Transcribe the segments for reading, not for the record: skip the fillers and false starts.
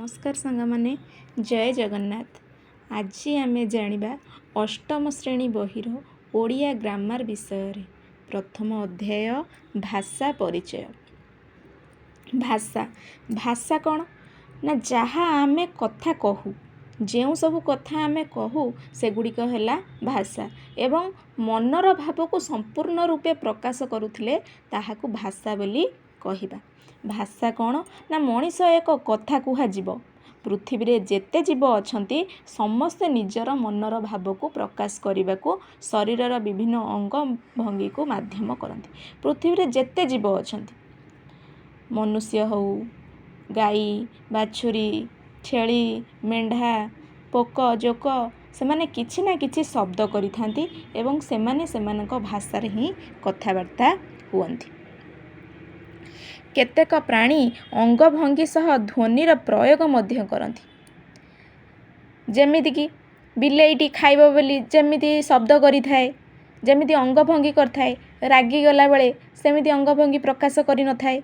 नमस्कार सांगमाने जय जगन्नाथ। आज आम जानिबा अष्टम श्रेणी बहिर ओडिया ग्रामर विषय रे। प्रथम अध्याय भाषा परिचय। भाषा भाषा कौन ना जहाँ आमे कथा कहू, जो सब कथा आमे कहू सेगुड़िक है भाषा एवं मनर भाव को संपूर्ण रूपे प्रकाश करुथिले ताहाकु भाषा बोली कहिबा। भाषा कौन ना मनीष एक कथा कुहा जीव। पृथ्वी रे जेते जीव अछंती समस्ते निजर मनर भाव को प्रकाश करने को शरीरर विभिन्न अंग भंगी को माध्यम करती। पृथ्वी रे जेते जीव अछंती मनुष्य हो, गाई, बाछुरी, छेली, मेंढा, पोक, जोक से माने किछि ना किछि शब्द करिथांती एवं सेमाने सेमानक भाषा रे ही कथावार्ता हुअंती। केतेक प्राणी अंग भंगी सह ध्वनिर प्रयोग मध्य करती। जेमिति कि बिलेईटी खाइबो बोली जेमिति शब्द करिथाए, जेमिति अंग भंगी करथाए, रागी गला बेले सेमिति अंग भंगी प्रकाश करि नथाए,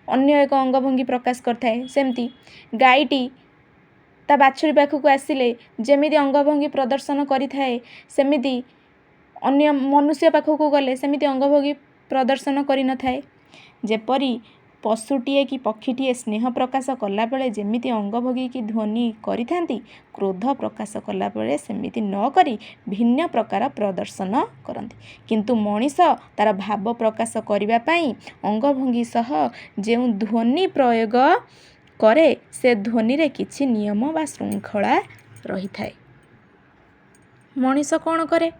अन्य एक अंग भंगी प्रकाश करथाए। सेमती गाईटी ता बाछुरी पाखକୁ आसिले जेमिति अंग भंगी प्रदर्शन करिथाए, सेमिति अन्य मनुष्य पाखକୁ गले सेमिति अंग भंगी प्रदर्शन करि नथाए। जेपरि पशुटीए कि पक्षीटीए स्नेह प्रकाश कला बेले जेमिति अंग भंगी की ध्वनि करिथांती, क्रोध प्रकाश कला बेले सेमिति न करी भिन्न प्रकार प्रदर्शन करती। किंतु मनीष तार भाव प्रकाश करिबा पई अंग भंगी सह जेउ ध्वनि प्रयोग करे से ध्वनि रे किछि नियम बा श्रृंखला रही थाए। मनीष कौन करे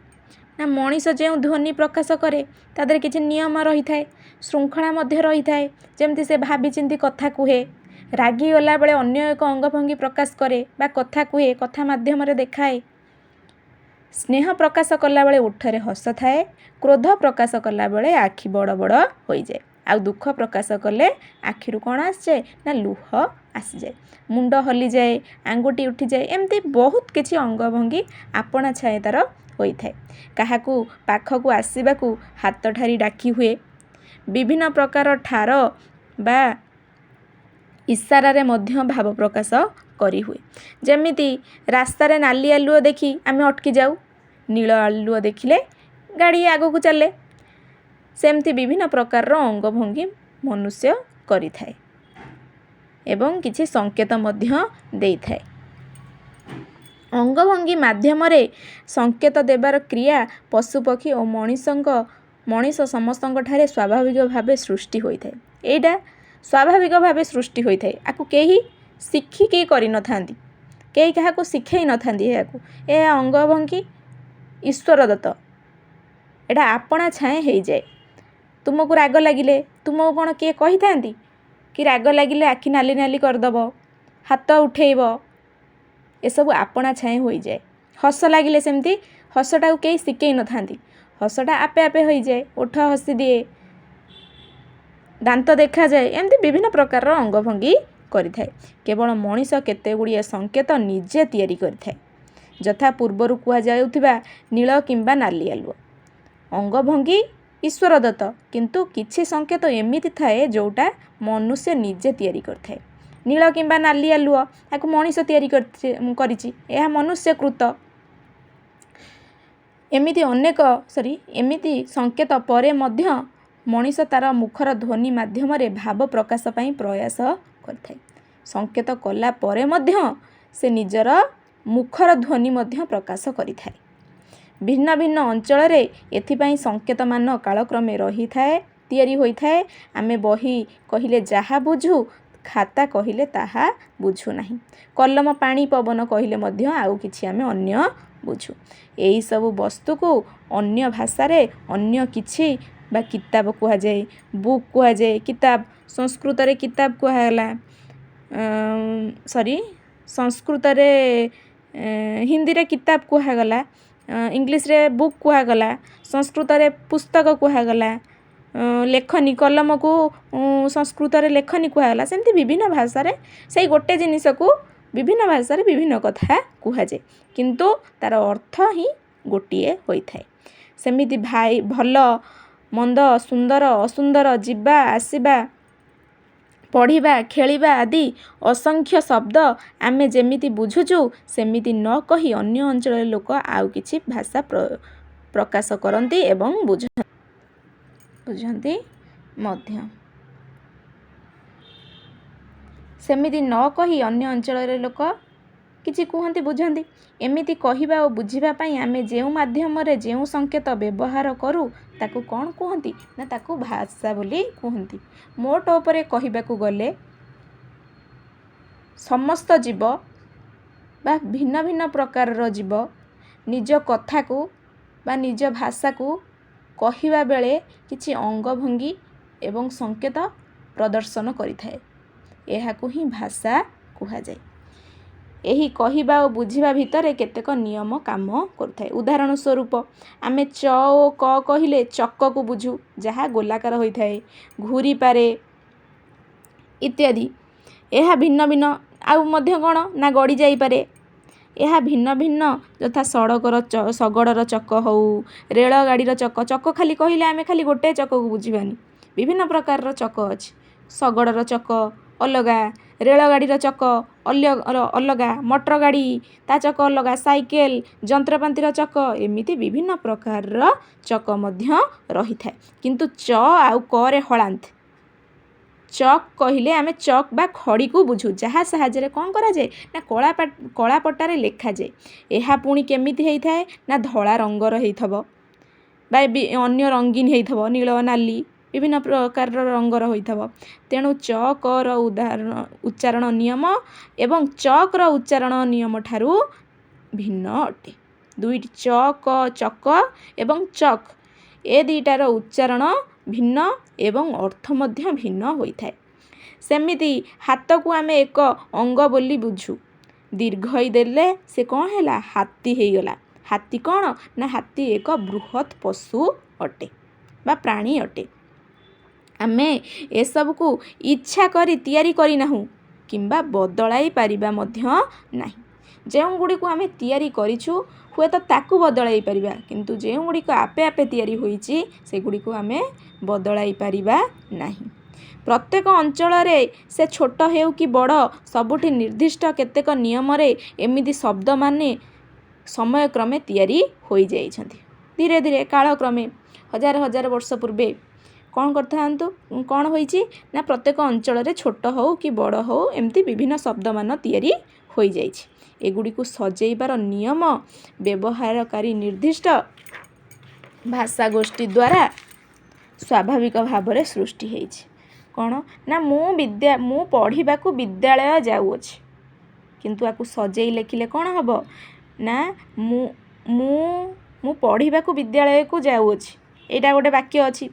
ना मनीष जो ध्वनि प्रकाश करे तादरे किछि नियम रही थाए, श्रृंखला मध्य रही थाए। जेमती से भाभी चिंती कथा कुहे, रागी गला बेले अन्य एक अंग भंगी प्रकाश करे बा कथा कुहे, कथा माध्यम रे देखाए। स्नेह प्रकाश कला बेले उठरे हस थाए, क्रोध प्रकाश कला बेले आखि बड़ बड़ होई जाए, आ दुख प्रकाश कले आखिरु कौन आस जाए ना लुह आसी जाए, मुंड हली जाए, आंगुठी उठी जाए। एमती बहुत किछि अंग भंगी आपणा छाए तार होई थाए। काहाकू पाखकू आसीबाकू हाथ ठारी डाकी हुए। विभिन्न प्रकार ठार बा इशारा रे मध्य भाव प्रकाश करी हुए। जेमिति रास्ता रे नाली आलुओ देखी आमे अटकी जाऊ, नील आलुओ देखिले गाड़ी आगो को चले। सेमती विभिन्न प्रकार अंग भंगी मनुष्य करि थाए एवं किछि संकेत मध्य देई थाए। अंग भंगी माध्यम रे संकेत देबार क्रिया पशुपक्षी और मनीष समस्तंक ठारे स्वाभाविक भावे सृष्टि होई थाए। एइडा स्वाभाविक भावे सृष्टि होई थाए। आकु केही शिखिकी करि नथांती, केही काहाकू शिखेई नथांती। याकू ए अंग भंगी ईश्वर दत्त, एटा आपणा छाए हेई जाए। तुमको राग लागिले तुमको कौन किए कही थांती कि राग लागिले आखि नाली नाली करदब, हाथ उठेइब, ए सब आपणा छाए होई जाए। हस लागिले सेमती हसटा को केही शिखेई नथांती, हसटा आपे आपे होई जाए। ओठ हसी दिए, दांत देखा जाए, एमती विभिन्न प्रकार अंग भंगी करि थाए। केवल मनीष केते गुड़िए संकेत निजे तैयारी करि थाए। जथा पूर्वरु कुहा जाउथिबा नील किंबा नाली आलुओ अंग भंगी ईश्वर दत्त, किंतु किछि संकेत एमिति थाए जोटा मनुष्य निजे तैयारी करथाए। नील किंबा नाली आलुओ ताकू मनीष तैयारी करिछि, एहा मनुष्य कृत। एमिति एमिति संकेत परे मध्य मनीष तार मुखर ध्वनि माध्यम रे भाव प्रकाश पई प्रयास करथाए। संकेत कला परे मध्य से निजर मुखर ध्वनि मध्य प्रकाश करिथाए। भिन्न भिन्न अंचल रे एथिपई संकेत मान कालक्रमे रही थाए, तैयारी होई थाए। आमे बही कहिले जाहा बुझू, खाता कहिले ताहा बुझू नाही। कलम पानी पवन कहिले मध्य आउ किछि आमे अन्य बुझू। एही सब वस्तु को अन्य भाषा रे अन्य किछि बा किताब कुहा जाए, बुक कुहा जाए। किताब संस्कृत रे किताब कुहा गला, संस्कृत रे हिंदी रे किताब कुहा गला, इंग्लिश रे बुक कुहा गला, संस्कृत रे पुस्तक कुहा गला, लेखनी कलम को संस्कृत रे लेखनी कुहा गला। सेमती विभिन्न भाषा रे सेही गोटे जिनिस को विभिन्न भाषा रे विभिन्न कथा कुहा जाए, किंतु तार अर्थ ही गोटिए होई थाए। सेमिति भाई भल मंद, सुंदर असुंदर, जिबा आसीबा, ପଢ଼ିବା ଖେଳିବା ଆଦି ଅସଂଖ୍ୟ ଶବ୍ଦ ଆମେ ଯେମିତି ବୁଝୁଛୁ ସେମିତି ନ କହି ଅନ୍ୟ ଅଞ୍ଚଳର ଲୋକ ଆଉ କିଛି ଭାଷା ପ୍ରକାଶ କରନ୍ତି ଏବଂ ବୁଝନ୍ତି ମଧ୍ୟ। ସେମିତି ନ କହି ଅନ୍ୟ ଅଞ୍ଚଳର ଲୋକ କିଛି କୁହନ୍ତି ବୁଝନ୍ତି। ଏମିତି କହିବା ଓ ବୁଝିବା ପାଇଁ ଆମେ ଯେଉଁ ମାଧ୍ୟମରେ ଯେଉଁ ସଂକେତ ବ୍ୟବହାର କରୁ ତାକୁ କ'ଣ କୁହନ୍ତି ନା ତାକୁ ଭାଷା ବୋଲି କୁହନ୍ତି। ମୋଟ ଉପରେ କହିବାକୁ ଗଲେ ସମସ୍ତ ଜୀବ ବା ଭିନ୍ନ ଭିନ୍ନ ପ୍ରକାରର ଜୀବ ନିଜ କଥାକୁ ବା ନିଜ ଭାଷାକୁ କହିବା ବେଳେ କିଛି ଅଙ୍ଗଭଙ୍ଗୀ ଏବଂ ସଂକେତ ପ୍ରଦର୍ଶନ କରିଥାଏ। ଏହାକୁ ହିଁ ଭାଷା କୁହାଯାଏ। ଏହି କହିବା ଓ ବୁଝିବା ଭିତରେ କେତେକ ନିୟମ କାମ କରୁଥାଏ। ଉଦାହରଣ ସ୍ୱରୂପ ଆମେ ଚ ଓ କ କହିଲେ ଚକକୁ ବୁଝୁ, ଯାହା ଗୋଲାକାର ହୋଇଥାଏ, ଘୂରିପାରେ ଇତ୍ୟାଦି। ଏହା ଭିନ୍ନ ଭିନ୍ନ ଆଉ ମଧ୍ୟ କ'ଣ ନା ଗଡ଼ି ଯାଇପାରେ। ଏହା ଭିନ୍ନ ଭିନ୍ନ ଯଥା ଶଗଡ଼ର ଚକ ହେଉ, ରେଳଗାଡ଼ିର ଚକ ଖାଲି କହିଲେ ଆମେ ଖାଲି ଗୋଟିଏ ଚକକୁ ବୁଝିବାନି। ବିଭିନ୍ନ ପ୍ରକାରର ଚକ ଅଛି। ଶଗଡ଼ର ଚକ ଅଲଗା, ରେଳଗାଡ଼ିର ଚକ ଅଲଗା, ମଟର ଗାଡ଼ି ତା ଚକ ଅଲଗା, ସାଇକେଲ ଯନ୍ତ୍ରପାତିର ଚକ ଏମିତି ବିଭିନ୍ନ ପ୍ରକାରର ଚକ ମଧ୍ୟ ରହିଥାଏ। କିନ୍ତୁ ଚ ଆଉ କରେ ହଳାନ୍ତ। ଚକ୍ କହିଲେ ଆମେ ଚକ୍ ବା ଖଡ଼ିକୁ ବୁଝୁ, ଯାହା ସାହାଯ୍ୟରେ କ'ଣ କରାଯାଏ ନା କଳାପଟାରେ ଲେଖାଯାଏ। ଏହା ପୁଣି କେମିତି ହେଇଥାଏ ନା ଧଳା ରଙ୍ଗର ହେଇଥିବ ବା ଅନ୍ୟ ରଙ୍ଗୀନ ହେଇଥିବ, ନୀଳ ନାଲି ବିଭିନ୍ନ ପ୍ରକାରର ରଙ୍ଗର ହୋଇଥିବ। ତେଣୁ ଚକର ଉଚ୍ଚାରଣ ନିୟମ ଏବଂ ଚକ୍ର ଉଚ୍ଚାରଣ ନିୟମ ଠାରୁ ଭିନ୍ନ ଅଟେ। ଦୁଇଟି ଚକ ଏବଂ ଚକ୍ ଏ ଦୁଇଟାର ଉଚ୍ଚାରଣ ଭିନ୍ନ ଏବଂ ଅର୍ଥ ମଧ୍ୟ ଭିନ୍ନ ହୋଇଥାଏ। ସେମିତି ହାତକୁ ଆମେ ଏକ ଅଙ୍ଗ ବୋଲି ବୁଝୁ। ଦୀର୍ଘଇ ଦେଲେ ସେ କ'ଣ ହେଲା ହାତୀ ହେଇଗଲା। ହାତୀ କ'ଣ ନା ହାତୀ ଏକ ବୃହତ୍ ପଶୁ ଅଟେ ବା ପ୍ରାଣୀ ଅଟେ। ଆମେ ଏସବୁକୁ ଇଚ୍ଛା କରି ତିଆରି କରିନାହୁଁ କିମ୍ବା ବଦଳାଇ ପାରିବା ମଧ୍ୟ ନାହିଁ। ଯେଉଁଗୁଡ଼ିକୁ ଆମେ ତିଆରି କରିଛୁ ହୁଏତ ତାକୁ ବଦଳାଇ ପାରିବା, କିନ୍ତୁ ଯେଉଁଗୁଡ଼ିକ ଆପେ ଆପେ ତିଆରି ହୋଇଛି ସେଗୁଡ଼ିକୁ ଆମେ ବଦଳାଇ ପାରିବା ନାହିଁ। ପ୍ରତ୍ୟେକ ଅଞ୍ଚଳରେ ସେ ଛୋଟ ହେଉ କି ବଡ଼ ସବୁଠି ନିର୍ଦ୍ଦିଷ୍ଟ କେତେକ ନିୟମରେ ଏମିତି ଶବ୍ଦମାନେ ସମୟକ୍ରମେ ତିଆରି ହୋଇଯାଇଛନ୍ତି। ଧୀରେ ଧୀରେ କାଳକ୍ରମେ ହଜାର ହଜାର ବର୍ଷ ପୂର୍ବେ କ'ଣ ହୋଇଛି ନା ପ୍ରତ୍ୟେକ ଅଞ୍ଚଳରେ ଛୋଟ ହେଉ କି ବଡ଼ ହେଉ ଏମିତି ବିଭିନ୍ନ ଶବ୍ଦମାନ ତିଆରି ହୋଇଯାଇଛି। ଏଗୁଡ଼ିକୁ ସଜେଇବାର ନିୟମ ବ୍ୟବହାରକାରୀ ନିର୍ଦ୍ଦିଷ୍ଟ ଭାଷା ଗୋଷ୍ଠୀ ଦ୍ୱାରା ସ୍ୱାଭାବିକ ଭାବରେ ସୃଷ୍ଟି ହେଇଛି। କ'ଣ ନା ମୁଁ ପଢ଼ିବାକୁ ବିଦ୍ୟାଳୟ ଯାଉଅଛି, କିନ୍ତୁ ଆକୁ ସଜେଇ ଲେଖିଲେ କ'ଣ ହେବ ନା ମୁଁ ପଢ଼ିବାକୁ ବିଦ୍ୟାଳୟକୁ ଯାଉଅଛି, ଏଇଟା ଗୋଟେ ବାକ୍ୟ ଅଛି।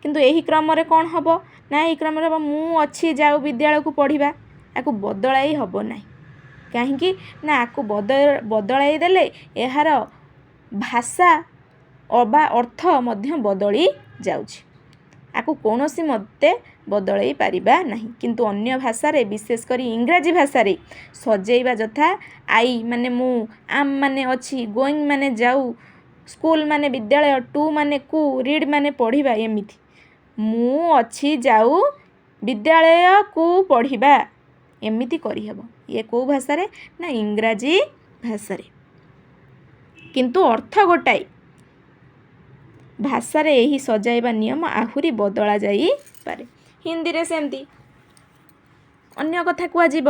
କିନ୍ତୁ ଏହି କ୍ରମରେ କ'ଣ ହେବ ନା ଏହି କ୍ରମରେ ହେବ ମୁଁ ଅଛି ଯାଉ ବିଦ୍ୟାଳୟକୁ ପଢ଼ିବା। ଆକୁ ବଦଳାଇ ହେବ ନାହିଁ। କାହିଁକି ନା ଆକୁ ବଦଳାଇ ଦେଲେ ଏହାର ଭାଷା ବା ଅର୍ଥ ମଧ୍ୟ ବଦଳି ଯାଉଛି। ଆକୁ କୌଣସି ମତେ ବଦଳାଇ ପାରିବା ନାହିଁ। କିନ୍ତୁ ଅନ୍ୟ ଭାଷାରେ ବିଶେଷ କରି ଇଂରାଜୀ ଭାଷାରେ ସଜେଇବା ଯଥା ଆଇ ମାନେ ମୁଁ, ଆମ୍ ମାନେ ଅଛି, ଗୋଇଂ ମାନେ ଯାଉ, ସ୍କୁଲ ମାନେ ବିଦ୍ୟାଳୟ, ଟୁ ମାନେ କୁ, ରିଡ୍ ମାନେ ପଢ଼ିବା। ଏମିତି ମୁଁ ଅଛି ଯାଉ ବିଦ୍ୟାଳୟକୁ ପଢ଼ିବା ଏମିତି କରିହେବ। ଇଏ କେଉଁ ଭାଷାରେ ନା ଇଂରାଜୀ ଭାଷାରେ। କିନ୍ତୁ ଅର୍ଥ ଗୋଟାଏ। ଭାଷାରେ ଏହି ସଜାଇବା ନିୟମ ଆହୁରି ବଦଳା ଯାଇପାରେ। ହିନ୍ଦୀରେ ସେମିତି ଅନ୍ୟ କଥା କୁହାଯିବ,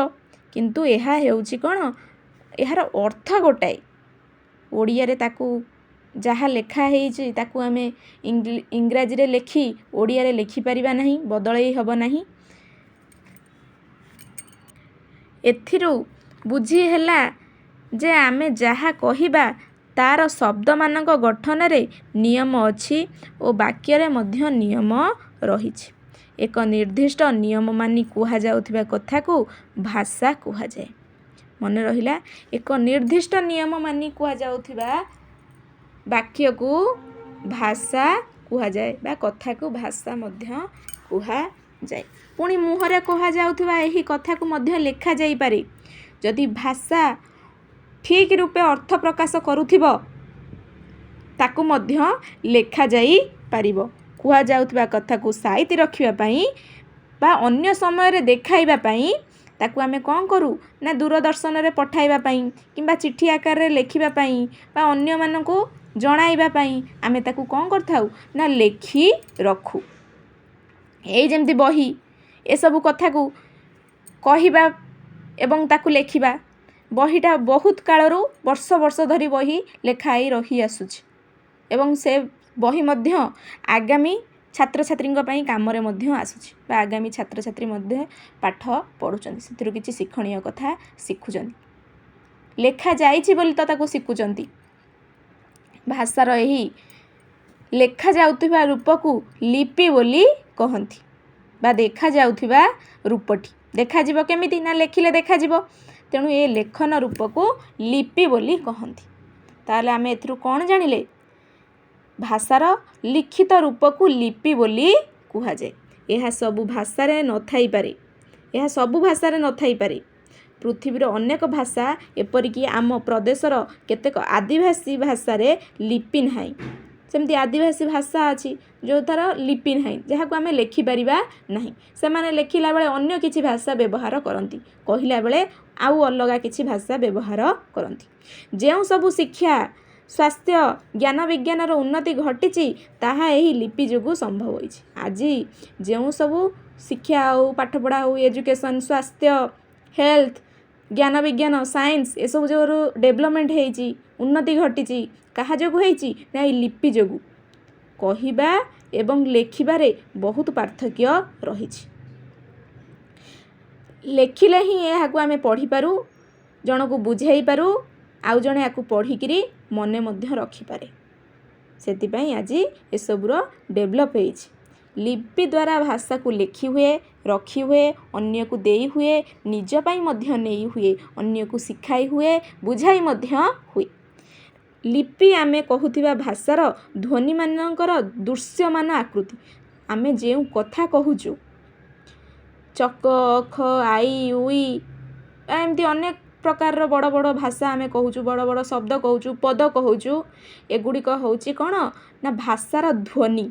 କିନ୍ତୁ ଏହା ହେଉଛି କ'ଣ ଏହାର ଅର୍ଥ ଗୋଟାଏ। ଓଡ଼ିଆରେ ତାକୁ ଯାହା ଲେଖା ହେଇଛି ତାକୁ ଆମେ ଇଂରାଜୀରେ ଲେଖି ଓଡ଼ିଆରେ ଲେଖିପାରିବା ନାହିଁ, ବଦଳାଇ ହେବ ନାହିଁ। ଏଥିରୁ ବୁଝି ହେଲା ଯେ ଆମେ ଯାହା କହିବା ତା'ର ଶବ୍ଦମାନଙ୍କ ଗଠନରେ ନିୟମ ଅଛି ଓ ବାକ୍ୟରେ ମଧ୍ୟ ନିୟମ ରହିଛି। ଏକ ନିର୍ଦ୍ଦିଷ୍ଟ ନିୟମ ମାନି କୁହାଯାଉଥିବା କଥାକୁ ଭାଷା କୁହାଯାଏ। ମନେ ରହିଲା, ଏକ ନିର୍ଦ୍ଦିଷ୍ଟ ନିୟମ ମାନି କୁହାଯାଉଥିବା ବାକ୍ୟକୁ ଭାଷା କୁହାଯାଏ ବା କଥାକୁ ଭାଷା ମଧ୍ୟ କୁହାଯାଏ। ପୁଣି ମୁହଁରେ କୁହାଯାଉଥିବା ଏହି କଥାକୁ ମଧ୍ୟ ଲେଖାଯାଇପାରେ। ଯଦି ଭାଷା ଠିକ୍ ରୂପେ ଅର୍ଥ ପ୍ରକାଶ କରୁଥିବ ତାକୁ ମଧ୍ୟ ଲେଖାଯାଇପାରିବ। କୁହାଯାଉଥିବା କଥାକୁ ସାଇତି ରଖିବା ପାଇଁ बा अन्य समय देखाइबा पई ताकू आमे कौन करू ना दूरदर्शन रे पठाइबा पई किंबा चिट्ठी आकार रे लेखिबा पई बा अन्य मानको जणाइबा पई आमे ताकू कौन करथाउ ना लेखि रखू। एई जेमती बही ए सब कथा को कहिबा एवं ताकू लेखिबा बहीटा बहुत कालरू वर्ष वर्ष धरी बही लेखाई रही आसुछि एवं से बही मध्य आगामी छात्र छात्री काम आसुछि बा आगामी छात्र छात्री पाठ पढ़ुचंती सेथिरु किछि शिक्षणीय कथा शिखुचंती लेखा जाइछि बोली तो ताकू शिखुचंती। भाषार एही लेखा जाउथिबा रूपकू लिपि बोली कहंती बा देखा जाउथिबा रूपटी देखा जीवो केमिति ना लेखिले देखा जीवो तेणु ए लेखन रूपकू लिपि बोली कहंती। ताले आमे एथिरु कोन जानिले भाषार लिखित रूपकू लिपि बोली कुहा जाए। यह सबु भाषा रे न थाई पारे यह सबु भाषा रे न थाई पारे पृथ्वीर अनेक भाषा एपरिकी आम प्रदेशर केतेक आदिवासी भाषा रे लिपि नाही सेमती आदिवासी भाषा अछि जो तार लिपि नाही जहाको आमे लेखि परिबा नाही से माने लेखिला बेले अन्य किछि भाषा व्यवहार करंती कहिला बेले आउ अलगा किछि भाषा व्यवहार करंती। जेउ सबु शिक्षा स्वास्थ्य ज्ञान विज्ञान उन्नति घटी ताहा एही लिपि जोगु संभव होइछि। आज जेउ सबु शिक्षा हो पाठपढ़ा हो एजुकेशन स्वास्थ्य हेल्थ ज्ञान विज्ञान साइंस ए सब जो डेवलपमेंट होइछि उन्नति घटी कहा जोगु होइछि ना ए लिपि जोगु कहिबा एवं लेखिबारे बहुत पार्थक्य रहिछि। लेखिले ही एहाकू आमे पढ़ी पारू जनकू बुझाई पारू आउ जणे याकू पढ़िकिरी मने मध्य रखी पारे सेतिपई आज ए सबुरो डेवलप होइछि। लिपि द्वारा भाषा को लेखि हुए रखी हुए अन्य को देई हुए निज पई मध्य नेई हुए अन्य को सिखाई हुए बुझाई मध्य हुए। लिपि आमे कहूथिबा भाषार ध्वनि मानकर दृश्यमान आकृति आमे जेउ कथा कहूचु चक ख आई उई एमती अनेक प्रकार बड़ बड़ भाषा आमे कहूचु बड़ बड़ शब्द कहूचु पद कहूचु एगुड़िक होउची कौन ना भाषार ध्वनि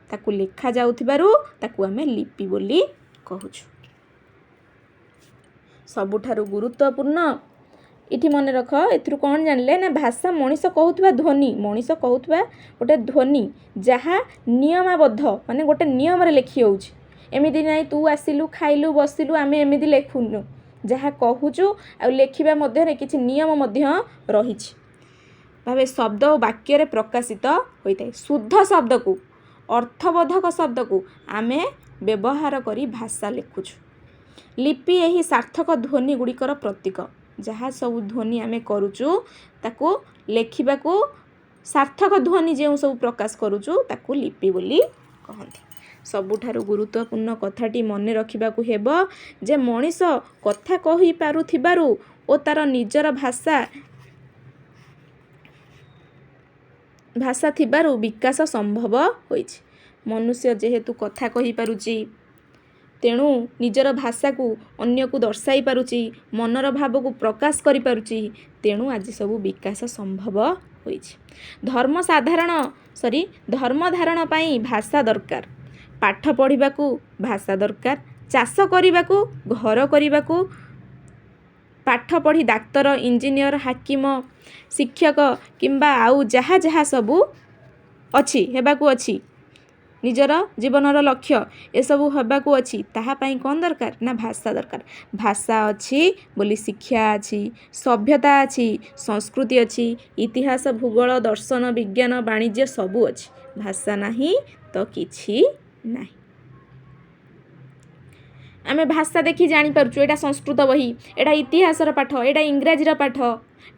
ताकू लेखा जाउथिबारु ताकू आमे लिपि बोली कहूचु। सबुठारु गुरुत्वपूर्ण इठी मन रख एथुरु कौन जानले ना भाषा मनीष कहूथबा ध्वनि मनीष कहूथबा गोटे ध्वनि जहा नियमाबद्ध माने गोटे नियम रे लेखि होउची एमिति नै तू आसिलु खाइलु बसिलु आमे एमिति लेखुनु जहा कहूचु आ लेखिबा मध्य रे किछि नियम मध्य रहिछि भावे शब्द और वाक्य रे प्रकाशित होइताय। शुद्ध शब्द को अर्थबोधक शब्द को आमे व्यवहार करी भाषा लेखुछु। लिपि एही सार्थक ध्वनि गुड़िकर प्रतीक जहाँ सब ध्वनि आमे करूचु ताकू लेखिबा को सार्थक ध्वनि जेउ सब प्रकाश करूचु ताकू लिपि बोली कहंती। सबुठारु गुरुत्वपूर्ण कथाटी मन रखिबाकू हेबो जे मनीष कथा कहि पारुथिबारु ओ तार निजर भाषा थिबारु विकास संभव होइछि। मनुष्य जेहेतु कथा कहि पारुची तेणु निजर भाषा को अन्य को दर्शाई पारुची मनर भाव को प्रकाश करि पारुची तेणु आज सब विकास संभव होइछि। धर्म धारण पई भाषा दरकार पाठ पढ़िबाकू भाषा दरकार चाष करिबाकू घर करिबाकू पाठ पढ़ी डाक्तर इंजीनियर हाकिम शिक्षक किंबा आउ जहा जहा सबू अछि हेबाकू अछि निजर जीवनर लक्ष्य ए सबू हेबाकू अछि ताहा पई कोन दरकार ना भाषा दरकार। भाषा अछि बोली शिक्षा अछि सभ्यता अछि संस्कृति अछि इतिहास भूगोल दर्शन विज्ञान वाणिज्य सबू अछि भाषा नाही तो किछि नाही। आमे भाषा देखि जानि पारुछु एटा संस्कृत बही एटा इतिहासर पाठ एटा इंग्राजीर पाठ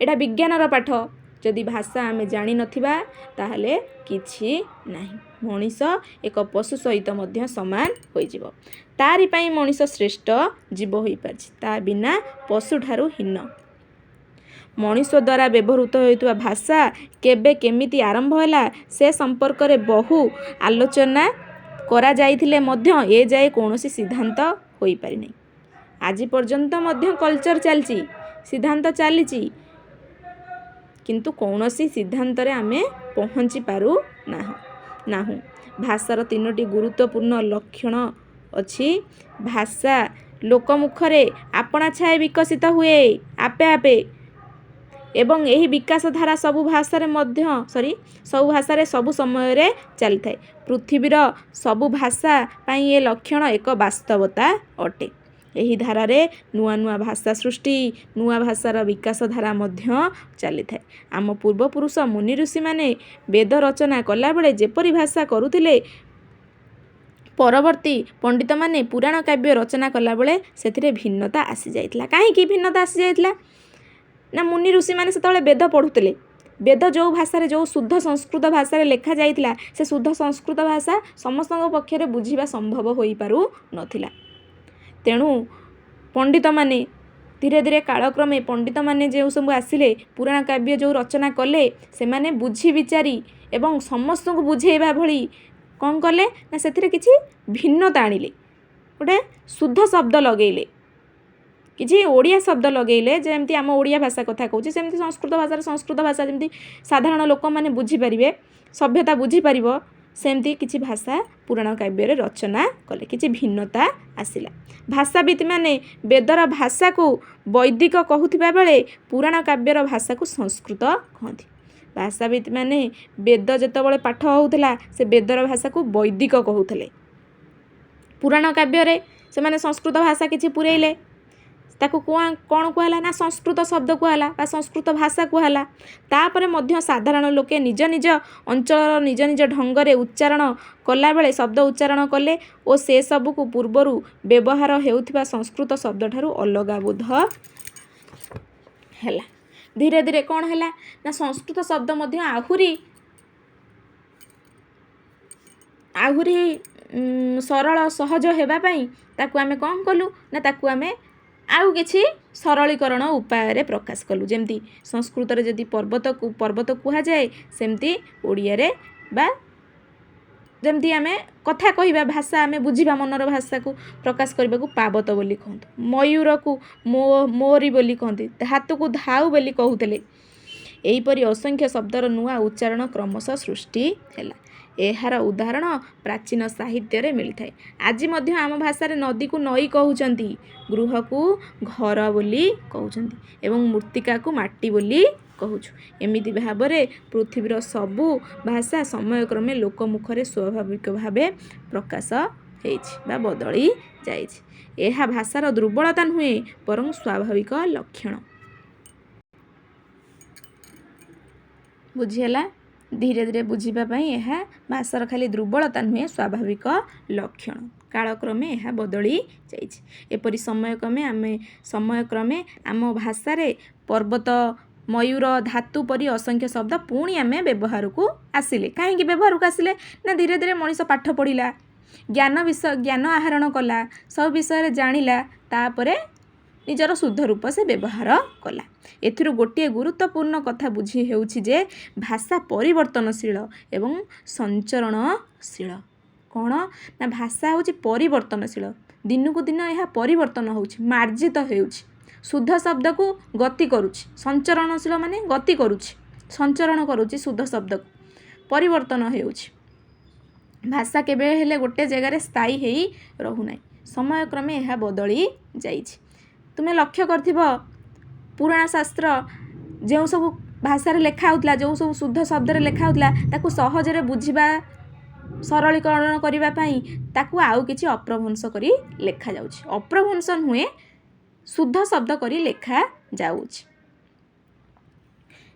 एटा विज्ञानर पाठ जदि भाषा आमे जानि नथिबा ताहले किछि नाही। मनीष एक पशु सहित मध्य समान होई जिवो तारि पई मनीष श्रेष्ठ जीव होई पारछि ता बिना पशु ठारू हीन। मनीष द्वारा व्यवहृत होइतबा भाषा केबे केमिति आरंभ होला से संपर्क रे बहु आलोचना करा जाइथिले मध्य ए जाय कोनोसी सिद्धांत होई पारि नै। आज पर्यंत मध्य कल्चर चलची सिद्धांत चलीची किंतु कौनसी सिद्धांत रे आमे पहुंची पारू नाहु। भाषार तीनोटी गुरुत्वपूर्ण लक्षण ଅଛି ଭାଷା ଲୋକମୁଖରେ ଆପଣା ଛାଏ ବିକଶିତ ହୁଏ ଆପେ ଆପେ ଏବଂ ଏହି ବିକାଶ ଧାରା ସବୁ ଭାଷାରେ ସବୁ ସମୟରେ ଚାଲିଥାଏ। ପୃଥିବୀର ସବୁ ଭାଷା ପାଇଁ ଏ ଲକ୍ଷଣ ଏକ ବାସ୍ତବତା ଅଟେ। ଏହି ଧାରାରେ ନୂଆ ନୂଆ ଭାଷା ସୃଷ୍ଟି, ନୂଆ ଭାଷାର ବିକାଶ ଧାରା ମଧ୍ୟ ଚାଲିଥାଏ। ଆମ ପୂର୍ବପୁରୁଷ ମୁନି ଋଷିମାନେ ବେଦ ରଚନା କଲାବେଳେ ଯେପରି ଭାଷା କରୁଥିଲେ, ପରବର୍ତ୍ତୀ ପଣ୍ଡିତମାନେ ପୁରାଣ କାବ୍ୟ ରଚନା କଲାବେଳେ ସେଥିରେ ଭିନ୍ନତା ଆସିଯାଇଥିଲା। କାହିଁକି ଭିନ୍ନତା ଆସିଯାଇଥିଲା? ନା ମୁନି ଋଷିମାନେ ସେତେବେଳେ ବେଦ ପଢ଼ୁଥିଲେ। ବେଦ ଯେଉଁ ଭାଷାରେ, ଯେଉଁ ଶୁଦ୍ଧ ସଂସ୍କୃତ ଭାଷାରେ ଲେଖାଯାଇଥିଲା, ସେ ଶୁଦ୍ଧ ସଂସ୍କୃତ ଭାଷା ସମସ୍ତଙ୍କ ପକ୍ଷରେ ବୁଝିବା ସମ୍ଭବ ହୋଇପାରୁନଥିଲା। ତେଣୁ ପଣ୍ଡିତମାନେ ଧୀରେ ଧୀରେ କାଳକ୍ରମେ ପଣ୍ଡିତମାନେ ଯେଉଁ ସବୁ ଆସିଲେ, ପୁରାଣ କାବ୍ୟ ଯେଉଁ ରଚନା କଲେ, ସେମାନେ ବୁଝି ବିଚାରି ଏବଂ ସମସ୍ତଙ୍କୁ ବୁଝେଇବା ଭଳି କ'ଣ କଲେ ନା ସେଥିରେ କିଛି ଭିନ୍ନତା ଆଣିଲେ। ଗୋଟେ ଶୁଦ୍ଧ ଶବ୍ଦ ଲଗେଇଲେ, କିଛି ଓଡ଼ିଆ ଶବ୍ଦ ଲଗେଇଲେ। ଯେମିତି ଆମ ଓଡ଼ିଆ ଭାଷା କଥା କହୁଛି, ସେମିତି ସଂସ୍କୃତ ଭାଷାରେ ସଂସ୍କୃତ ଭାଷା ଯେମିତି ସାଧାରଣ ଲୋକମାନେ ବୁଝିପାରିବେ, ସଭ୍ୟତା ବୁଝିପାରିବ, ସେମିତି କିଛି ଭାଷା ପୁରାଣ କାବ୍ୟରେ ରଚନା କଲେ। କିଛି ଭିନ୍ନତା ଆସିଲା। ଭାଷାବିତ୍ମାନେ ବେଦର ଭାଷାକୁ ବୈଦିକ କହୁଥିବା ବେଳେ ପୁରାଣ କାବ୍ୟର ଭାଷାକୁ ସଂସ୍କୃତ କହନ୍ତି। ଭାଷାବିତ୍ମାନେ ବେଦ ଯେତେବେଳେ ପାଠ ହେଉଥିଲା, ସେ ବେଦର ଭାଷାକୁ ବୈଦିକ କହୁଥିଲେ। ପୁରାଣ କାବ୍ୟରେ ସେମାନେ ସଂସ୍କୃତ ଭାଷା କିଛି ପୁରେଇଲେ, ତାକୁ କ'ଣ କୁହାହେଲା ନା ସଂସ୍କୃତ ଶବ୍ଦ କୁହାହେଲା ବା ସଂସ୍କୃତ ଭାଷା କୁହାହେଲା। ତାପରେ ମଧ୍ୟ ସାଧାରଣ ଲୋକେ ନିଜ ନିଜ ଅଞ୍ଚଳର ନିଜ ନିଜ ଢଙ୍ଗରେ ଉଚ୍ଚାରଣ କଲାବେଳେ ଶବ୍ଦ ଉଚ୍ଚାରଣ କଲେ ଓ ସେସବୁକୁ ପୂର୍ବରୁ ବ୍ୟବହାର ହେଉଥିବା ସଂସ୍କୃତ ଶବ୍ଦଠାରୁ ଅଲଗା ବୋଧ ହେଲା। ଧୀରେ ଧୀରେ କ'ଣ ହେଲା ନା ସଂସ୍କୃତ ଶବ୍ଦ ମଧ୍ୟ ଆହୁରି ସରଳ ସହଜ ହେବା ପାଇଁ ତାକୁ ଆମେ କ'ଣ କଲୁ ନା ତାକୁ ଆମେ ଆଉ କିଛି ସରଳୀକରଣ ଉପାୟରେ ପ୍ରକାଶ କଲୁ। ଯେମିତି ସଂସ୍କୃତରେ ଯଦି ପର୍ବତ କୁହାଯାଏ, ସେମିତି ଓଡ଼ିଆରେ ବା ଯେମିତି ଆମେ କଥା କହିବା ଭାଷା ଆମେ ବୁଝିବା ମନର ଭାଷାକୁ ପ୍ରକାଶ କରିବାକୁ ପାବତ ବୋଲି କହନ୍ତୁ, ମୟୂରକୁ ମୋରି ବୋଲି କହନ୍ତି, ଧାତୁକୁ ଧାଉ ବୋଲି କହୁଥିଲେ। ଏହିପରି ଅସଂଖ୍ୟ ଶବ୍ଦର ନୂଆ ଉଚ୍ଚାରଣ କ୍ରମଶଃ ସୃଷ୍ଟି ହେଲା। ଏହାର ଉଦାହରଣ ପ୍ରାଚୀନ ସାହିତ୍ୟରେ ମିଳିଥାଏ। ଆଜି ମଧ୍ୟ ଆମ ଭାଷାରେ ନଦୀକୁ ନଈ କହୁଛନ୍ତି, ଗୃହକୁ ଘର ବୋଲି କହୁଛନ୍ତି ଏବଂ ମୃତ୍ତିକାକୁ ମାଟି ବୋଲି କହୁଛୁ। ଏମିତି ଭାବରେ ପୃଥିବୀର ସବୁ ଭାଷା ସମୟକ୍ରମେ ଲୋକମୁଖରେ ସ୍ୱାଭାବିକ ଭାବେ ପ୍ରକାଶ ହେଇଛି ବା ବଦଳି ଯାଇଛି। ଏହା ଭାଷାର ଦୁର୍ବଳତା ନୁହେଁ, ବରଂ ସ୍ୱାଭାବିକ ଲକ୍ଷଣ। ବୁଝିହେଲା? ଧୀରେ ଧୀରେ ବୁଝିବା ପାଇଁ ଏହା ଭାଷାର ଖାଲି ଦୁର୍ବଳତା ନୁହେଁ, ସ୍ୱାଭାବିକ ଲକ୍ଷଣ। କାଳକ୍ରମେ ଏହା ବଦଳି ଯାଇଛି। ଏପରି ସମୟକ୍ରମେ ଆମ ଭାଷାରେ ପର୍ବତ, ମୟୂର, ଧାତୁ ପରି ଅସଂଖ୍ୟ ଶବ୍ଦ ପୁଣି ଆମେ ବ୍ୟବହାରକୁ ଆସିଲେ। କାହିଁକି ବ୍ୟବହାରକୁ ଆସିଲେ ନା ଧୀରେ ଧୀରେ ମଣିଷ ପାଠ ପଢ଼ିଲା, ଜ୍ଞାନ ଆହରଣ କଲା, ସବୁ ବିଷୟରେ ଜାଣିଲା, ତାପରେ ନିଜର ଶୁଦ୍ଧ ରୂପ ସେ ବ୍ୟବହାର କଲା। ଏଥିରୁ ଗୋଟିଏ ଗୁରୁତ୍ୱପୂର୍ଣ୍ଣ କଥା ବୁଝି ହେଉଛି ଯେ ଭାଷା ପରିବର୍ତ୍ତନଶୀଳ ଏବଂ ସଞ୍ଚରଣଶୀଳ। କ'ଣ ନା ଭାଷା ହେଉଛି ପରିବର୍ତ୍ତନଶୀଳ। ଦିନକୁ ଦିନ ଏହା ପରିବର୍ତ୍ତନ ହେଉଛି, ମାର୍ଜିତ ହେଉଛି। ଶୁଦ୍ଧ ଶବ୍ଦକୁ ଗତି କରୁଛି, ସଞ୍ଚରଣଶୀଳ ମାନେ ଗତି କରୁଛି, ସଞ୍ଚରଣ କରୁଛି ଶୁଦ୍ଧ ଶବ୍ଦକୁ, ପରିବର୍ତ୍ତନ ହେଉଛି। ଭାଷା କେବେ ହେଲେ ଗୋଟେ ଜାଗାରେ ସ୍ଥାୟୀ ହେଇ ରହୁନାହିଁ, ସମୟକ୍ରମେ ଏହା ବଦଳି ଯାଇଛି। ତୁମେ ଲକ୍ଷ୍ୟ କରିଥିବ ପୁରାଣ ଶାସ୍ତ୍ର ଯେଉଁ ସବୁ ଭାଷାରେ ଲେଖା ହେଉଥିଲା, ଯେଉଁ ସବୁ ଶୁଦ୍ଧ ଶବ୍ଦରେ ଲେଖା ହେଉଥିଲା, ତାକୁ ସହଜରେ ବୁଝିବା, ସରଳୀକରଣ କରିବା ପାଇଁ ତାକୁ ଆଉ କିଛି ଅପ୍ରଭଂଶ କରି ଲେଖାଯାଉଛି। ଅପ୍ରଭଂଶ ନୁହେଁ, ଶୁଦ୍ଧ ଶବ୍ଦ କରି ଲେଖାଯାଉଛି।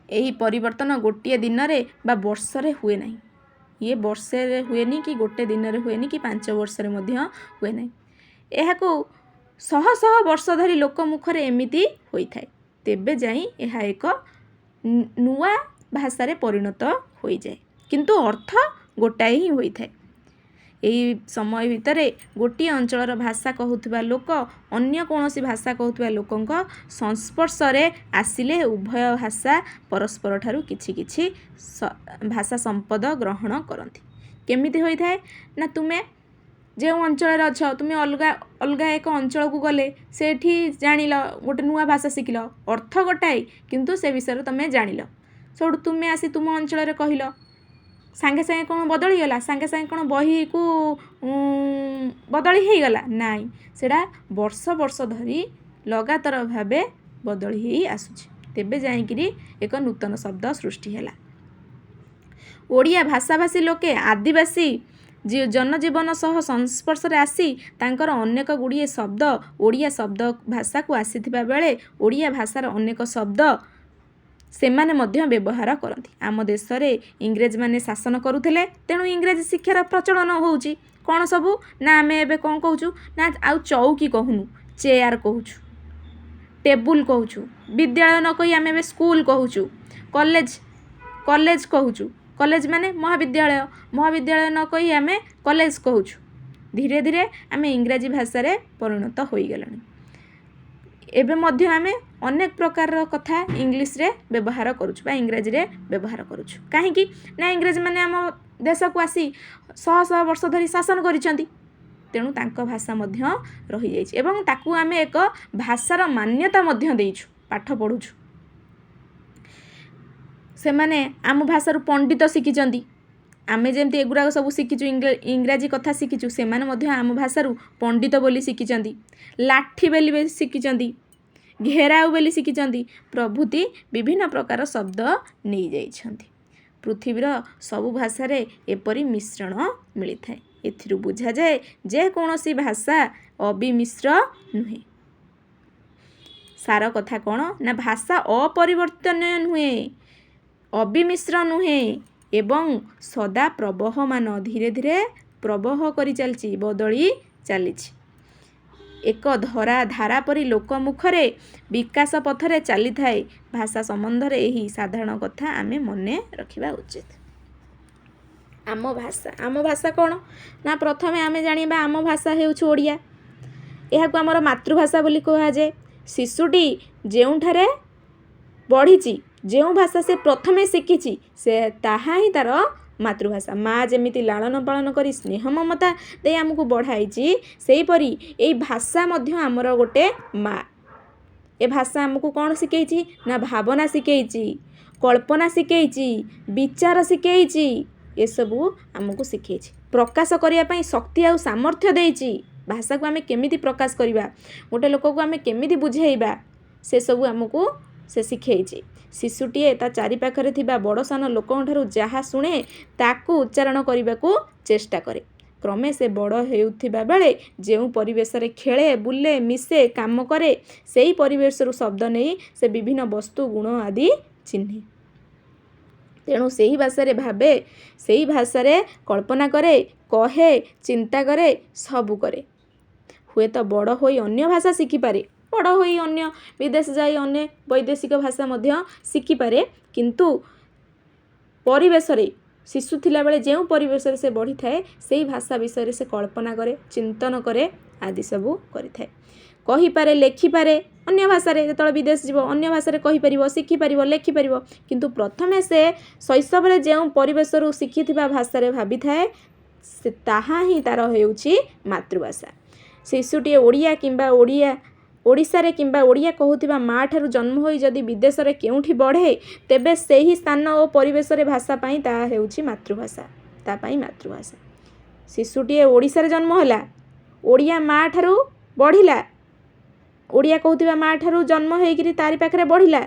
ଏହି ପରିବର୍ତ୍ତନ ଗୋଟିଏ ଦିନରେ ବା ବର୍ଷରେ ହୁଏ ନାହିଁ। ଇଏ ବର୍ଷରେ ହୁଏନି କି ଗୋଟେ ଦିନରେ ହୁଏନି କି 5 ବର୍ଷରେ ମଧ୍ୟ ହୁଏ ନାହିଁ। ଏହାକୁ ଶହ ଶହ ବର୍ଷ ଧରି ଲୋକମୁଖରେ ଏମିତି ହୋଇଥାଏ, ତେବେ ଯାଇ ଏହା ଏକ ନୂଆ ଭାଷାରେ ପରିଣତ ହୋଇଯାଏ, କିନ୍ତୁ ଅର୍ଥ ଗୋଟାଏ ହିଁ ହୋଇଥାଏ। ଏହି ସମୟ ଭିତରେ ଗୋଟିଏ ଅଞ୍ଚଳର ଭାଷା କହୁଥିବା ଲୋକ ଅନ୍ୟ କୌଣସି ଭାଷା କହୁଥିବା ଲୋକଙ୍କ ସଂସ୍ପର୍ଶରେ ଆସିଲେ ଉଭୟ ଭାଷା ପରସ୍ପରଠାରୁ କିଛି କିଛି ଭାଷା ସମ୍ପଦ ଗ୍ରହଣ କରନ୍ତି। କେମିତି ହୋଇଥାଏ ନା ତୁମେ ଯେଉଁ ଅଞ୍ଚଳରେ ଅଛ, ତୁମେ ଅଲଗା ଏକ ଅଞ୍ଚଳକୁ ଗଲେ, ସେଠି ଜାଣିଲ, ଗୋଟେ ନୂଆ ଭାଷା ଶିଖିଲ, ଅର୍ଥ ଗୋଟାଏ କିନ୍ତୁ ସେ ବିଷୟରେ ତୁମେ ଜାଣିଲ। ସେଠୁ ତୁମେ ଆସି ତୁମ ଅଞ୍ଚଳରେ କହିଲ, ସାଙ୍ଗେ ସାଙ୍ଗେ କ'ଣ ବଦଳିଗଲା? ସାଙ୍ଗେ ସାଙ୍ଗେ କ'ଣ ବହିକୁ ବଦଳି ହେଇଗଲା? ନାଇଁ, ସେଇଟା ବର୍ଷ ବର୍ଷ ଧରି ଲଗାତାର ଭାବେ ବଦଳି ହେଇ ଆସୁଛି। ତେବେ ଯାଇକିରି ଏକ ନୂତନ ଶବ୍ଦ ସୃଷ୍ଟି ହେଲା। ଓଡ଼ିଆ ଭାଷାଭାଷୀ ଲୋକେ ଆଦିବାସୀ ଜନଜୀବନ ସହ ସଂସ୍ପର୍ଶରେ ଆସି ତାଙ୍କର ଅନେକ ଗୁଡ଼ିଏ ଶବ୍ଦ ଓଡ଼ିଆ ଶବ୍ଦ ଭାଷାକୁ ଆସିଥିବା ବେଳେ ଓଡ଼ିଆ ଭାଷାର ଅନେକ ଶବ୍ଦ ସେମାନେ ମଧ୍ୟ ବ୍ୟବହାର କରନ୍ତି। ଆମ ଦେଶରେ ଇଂରେଜମାନେ ଶାସନ କରୁଥିଲେ, ତେଣୁ ଇଂରାଜୀ ଶିକ୍ଷାର ପ୍ରଚଳନ ହେଉଛି। କ'ଣ ସବୁ? ନା ଆମେ ଏବେ କ'ଣ କହୁଛୁ? ନା ଆଉ ଚଉକି କହୁନୁ, ଚେୟାର କହୁଛୁ, ଟେବୁଲ୍ କହୁଛୁ। ବିଦ୍ୟାଳୟ ନ କହି ଆମେ ଏବେ ସ୍କୁଲ କହୁଛୁ। କଲେଜ କହୁଛୁ। କଲେଜ ମାନେ ମହାବିଦ୍ୟାଳୟ ନ କହି ଆମେ କଲେଜ କହୁଛୁ। ଧୀରେ ଧୀରେ ଆମେ ଇଂରାଜୀ ଭାଷାରେ ପରିଣତ ହୋଇଗଲାଣି। ଏବେ ମଧ୍ୟ ଆମେ ଅନେକ ପ୍ରକାରର କଥା ଇଂଲିଶରେ ବ୍ୟବହାର କରୁଛୁ ବା ଇଂରାଜୀରେ ବ୍ୟବହାର କରୁଛୁ। କାହିଁକି? ନା ଇଂରେଜମାନେ ଆମ ଦେଶକୁ ଆସି ଶହ ଶହ ବର୍ଷ ଧରି ଶାସନ କରିଛନ୍ତି, ତେଣୁ ତାଙ୍କ ଭାଷା ମଧ୍ୟ ରହିଯାଇଛି ଏବଂ ତାକୁ ଆମେ ଏକ ଭାଷାର ମାନ୍ୟତା ମଧ୍ୟ ଦେଇଛୁ, ପାଠ ପଢ଼ୁଛୁ। ସେମାନେ ଆମ ଭାଷାରୁ ପଣ୍ଡିତ ଶିଖିଛନ୍ତି। ଆମେ ଯେମିତି ଏଗୁଡ଼ାକ ସବୁ ଶିଖିଛୁ, ଇଂରାଜୀ କଥା ଶିଖିଛୁ, ସେମାନେ ମଧ୍ୟ ଆମ ଭାଷାରୁ ପଣ୍ଡିତ ବୋଲି ଶିଖିଛନ୍ତି, ଲାଠି ବୋଲି ଶିଖିଛନ୍ତି, ଘେରାଉ ବୋଲି ଶିଖିଛନ୍ତି, ପ୍ରଭୃତି ବିଭିନ୍ନ ପ୍ରକାର ଶବ୍ଦ ନେଇଯାଇଛନ୍ତି। ପୃଥିବୀର ସବୁ ଭାଷାରେ ଏପରି ମିଶ୍ରଣ ମିଳିଥାଏ। ଏଥିରୁ ବୁଝାଯାଏ ଯେକୌଣସି ଭାଷା ଅବିମିଶ୍ର ନୁହେଁ। ସାର କଥା କ'ଣ? ନା ଭାଷା ଅପରିବର୍ତ୍ତନୀୟ ନୁହେଁ, ଅବିମିଶ୍ର ନୁହେଁ ଏବଂ ସଦା ପ୍ରବହମାନ, ଧୀରେ ଧୀରେ ପ୍ରବହ କରି ଚାଲିଛି, ବଦଳି ଚାଲିଛି। ଏକ ଧାରା ପରି ଲୋକମୁଖରେ ବିକାଶ ପଥରେ ଚାଲିଥାଏ। ଭାଷା ସମ୍ବନ୍ଧରେ ଏହି ସାଧାରଣ କଥା ଆମେ ମନେ ରଖିବା ଉଚିତ। ଆମ ଭାଷା କ'ଣ? ନା ପ୍ରଥମେ ଆମେ ଜାଣିବା ଆମ ଭାଷା ହେଉଛି ଓଡ଼ିଆ। ଏହାକୁ ଆମର ମାତୃଭାଷା ବୋଲି କୁହାଯାଏ। ଶିଶୁଟି ଯେଉଁଠାରେ ବଢ଼ିଛି, ଯେଉଁ ଭାଷା ସେ ପ୍ରଥମେ ଶିଖିଛି, ସେ ତାହା ହିଁ ତା'ର ମାତୃଭାଷା। ମା' ଯେମିତି ଲାଳନ ପାଳନ କରି ସ୍ନେହ ମମତା ଦେଇ ଆମକୁ ବଢ଼ାଇଛି, ସେହିପରି ଏଇ ଭାଷା ମଧ୍ୟ ଆମର ଗୋଟେ ମା'। ଏ ଭାଷା ଆମକୁ କ'ଣ ଶିଖେଇଛି? ନା ଭାବନା ଶିଖେଇଛି, କଳ୍ପନା ଶିଖେଇଛି, ବିଚାର ଶିଖେଇଛି, ଏସବୁ ଆମକୁ ଶିଖେଇଛି। ପ୍ରକାଶ କରିବା ପାଇଁ ଶକ୍ତି ଆଉ ସାମର୍ଥ୍ୟ ଦେଇଛି। ଭାଷାକୁ ଆମେ କେମିତି ପ୍ରକାଶ କରିବା, ଗୋଟେ ଲୋକକୁ ଆମେ କେମିତି ବୁଝେଇବା, ସେସବୁ ଆମକୁ ସେ ଶିଖେଇଛି। ଶିଶୁଟିଏ ତା ଚାରିପାଖରେ ଥିବା ବଡ଼ ସାନ ଲୋକଙ୍କଠାରୁ ଯାହା ଶୁଣେ ତାକୁ ଉଚ୍ଚାରଣ କରିବାକୁ ଚେଷ୍ଟା କରେ। କ୍ରମେ ସେ ବଡ଼ ହେଉଥିବା ବେଳେ ଯେଉଁ ପରିବେଶରେ ଖେଳେ, ବୁଲେ, ମିଶେ, କାମ କରେ, ସେହି ପରିବେଶରୁ ଶବ୍ଦ ନେଇ ସେ ବିଭିନ୍ନ ବସ୍ତୁ, ଗୁଣ ଆଦି ଚିହ୍ନେ। ତେଣୁ ସେହି ଭାଷାରେ ଭାବେ, ସେହି ଭାଷାରେ କଳ୍ପନା କରେ, କହେ, ଚିନ୍ତା କରେ, ସବୁ କରେ। ହୁଏତ ବଡ଼ ହୋଇ ଅନ୍ୟ ଭାଷା ଶିଖିପାରେ, ବଡ଼ ହୋଇ ଅନ୍ୟ ବିଦେଶ ଯାଇ ଅନ୍ୟ ବୈଦେଶିକ ଭାଷା ମଧ୍ୟ ଶିଖିପାରେ, କିନ୍ତୁ ପରିବେଶରେ ଶିଶୁ ଥିଲାବେଳେ ଯେଉଁ ପରିବେଶରେ ସେ ବଢ଼ିଥାଏ, ସେହି ଭାଷା ବିଷୟରେ ସେ କଳ୍ପନା କରେ, ଚିନ୍ତନ କରେ, ଆଦି ସବୁ କରିଥାଏ। କହିପାରେ, ଲେଖିପାରେ, ଅନ୍ୟ ଭାଷାରେ ଯେତେବେଳେ ବିଦେଶ ଯିବ ଅନ୍ୟ ଭାଷାରେ କହିପାରିବ, ଶିଖିପାରିବ, ଲେଖିପାରିବ, କିନ୍ତୁ ପ୍ରଥମେ ସେ ଶୈଶବରେ ଯେଉଁ ପରିବେଶରୁ ଶିଖିଥିବା ଭାଷାରେ ଭାବିଥାଏ, ତାହା ହିଁ ତା'ର ହେଉଛି ମାତୃଭାଷା। ଶିଶୁଟିଏ ଓଡ଼ିଶାରେ କିମ୍ବା ଓଡ଼ିଆ କହୁଥିବା ମା' ଠାରୁ ଜନ୍ମ ହୋଇ ଯଦି ବିଦେଶରେ କେଉଁଠି ବଢ଼େ, ତେବେ ସେହି ସ୍ଥାନ ଓ ପରିବେଶରେ ଭାଷା ପାଇଁ ତାହା ହେଉଛି ମାତୃଭାଷା, ତା ପାଇଁ ମାତୃଭାଷା। ଶିଶୁଟିଏ ଓଡ଼ିଶାରେ ଜନ୍ମ ହେଲା, ଓଡ଼ିଆ ମା' ଠାରୁ ବଢ଼ିଲା, ଓଡ଼ିଆ କହୁଥିବା ମା' ଠାରୁ ଜନ୍ମ ହେଇକିରି ତାରି ପାଖରେ ବଢ଼ିଲା,